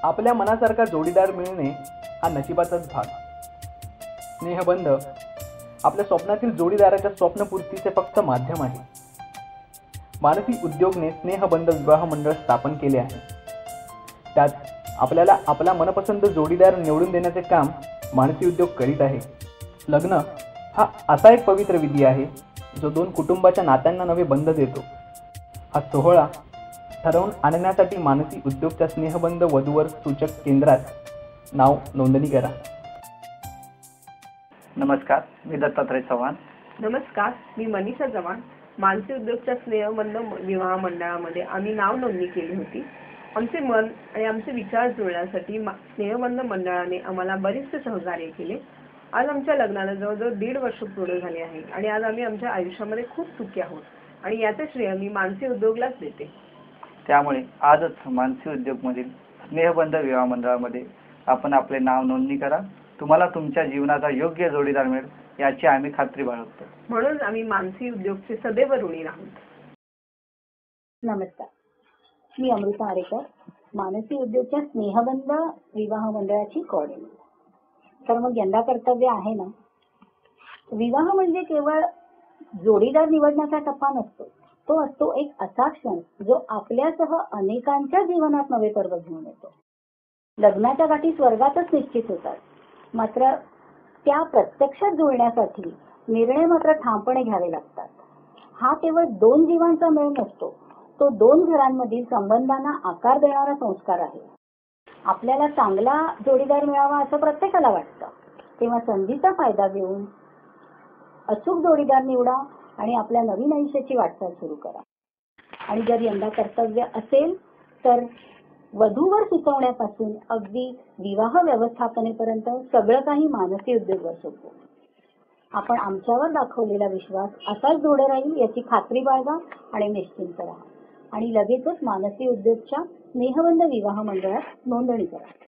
आपल्या मनासारखा जोडीदार मिळणे हा नशिबाचाच भाग. स्नेहबंध आपल्या स्वप्नातील जोडीदाराच्या स्वप्नपूर्तीचे फक्त माध्यम आहे. मानसी उद्योगने स्नेहबंध विवाह मंडळ स्थापन केले आहे. त्यात आपल्याला आपला मनपसंत जोडीदार निवडून देण्याचे काम मानसी उद्योग करीत आहे. लग्न हा असा एक पवित्र विधी आहे जो दोन कुटुंबाच्या नात्यांना नवे बंध देतो. हा सोहळा ठरवून आणण्यासाठी मानसी उद्योगच्या स्नेहबंध वधूवर सूचक केंद्रात नाव नोंदणी करा. नमस्कार, मी दत्तात्रय चव्हाण. नमस्कार, मी मनीषा चव्हाण. मानसी उद्योगच्या स्नेहबंध विवाह मंडळामध्ये आम्ही नाव नोंदणी केली होती. आमचे मन आणि आमचे विचार जुळण्यासाठी स्नेहबंध मंडळाने आम्हाला बरेचसे सहकार्य केले. आज आमच्या लग्नाला जवळजवळ 1.5 वर्ष पूर्ण झाले आहे आणि आज आम्ही आमच्या आयुष्यामध्ये खूप सुखी आहोत आणि याचे श्रेय मी मानसी उद्योगलाच देते. त्यामुळे आजच मानसी उद्योगमधील स्नेहबंध विवाह मंडळामध्ये आपण आपले नाव नोंदणी करा. तुम्हाला तुमच्या जीवनाचा योग्य जोडीदार मिळेल याची आम्ही खात्री बाळगतो. म्हणून आम्ही मानसी उद्योगचे सदैव ऋणी राहू. नमस्कार, मी अमृता आरेकर, मानसी उद्योगच्या स्नेहबंध विवाह मंडळाची कोऑर्डिनेटर. तर मग यंदा कर्तव्य आहे ना. विवाह म्हणजे केवळ जोडीदार निवडण्याचा टप्पा नसतो. तो असतो एक असा क्षण जो आपल्यासह अनेकांच्या जीवनात नवे पर्व घेऊन येतो. लग्नाच्या गाठी स्वर्गातच निश्चित होतात, मात्र त्या प्रत्यक्षात जुळण्यासाठी निर्णय मात्र ठामपणे घ्यावे लागतात. हा केवळ 2 जीवांचा मेळ नसतो, तो 2 घरांमधील संबंधांना आकार देणारा संस्कार आहे. आपल्याला चांगला जोडीदार मिळावा असं प्रत्येकाला वाटतं, तेव्हा संधीचा फायदा घेऊन अचूक जोडीदार निवडा आणि आपल्या नवीन आयुष्याची वाटचाल सुरू करा. आणि जर यंदा कर्तव्य असेल तर वधूवर सुचवण्यापासून अगदी विवाह व्यवस्थापनेपर्यंत सगळं काही मानसी उद्योगवर सोपवू. आपण आमच्यावर दाखवलेला विश्वास असाच दृढ राहील याची खात्री बाळगा आणि निश्चिंत राहा. आणि लगेचच मानसी उद्योगच्या स्नेहबंध विवाह मंडळात नोंदणी करा.